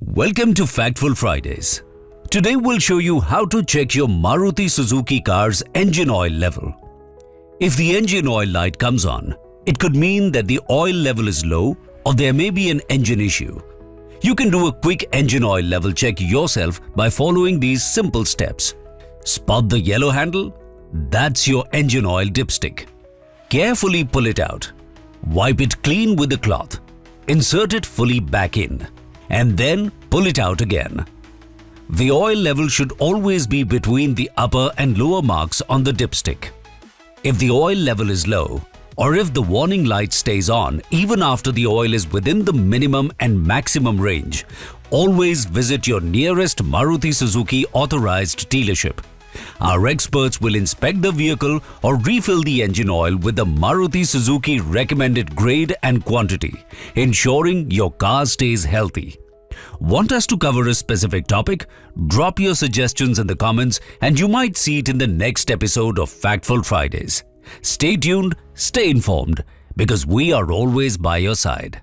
Welcome to Factful Fridays. Today we'll show you how to check your Maruti Suzuki car's engine oil level. If the engine oil light comes on, it could mean that the oil level is low or there may be an engine issue. You can do a quick engine oil level check yourself by following these simple steps. Spot the yellow handle? That's your engine oil dipstick. Carefully pull it out. Wipe it clean with a cloth. Insert it fully back in. And then pull it out again. The oil level should always be between the upper and lower marks on the dipstick. If the oil level is low, or if the warning light stays on even after the oil is within the minimum and maximum range, always visit your nearest Maruti Suzuki Authorized dealership. Our experts will inspect the vehicle or refill the engine oil with the Maruti Suzuki recommended grade and quantity, ensuring your car stays healthy. Want us to cover a specific topic? Drop your suggestions in the comments and you might see it in the next episode of Factful Fridays. Stay tuned, stay informed, because we are always by your side.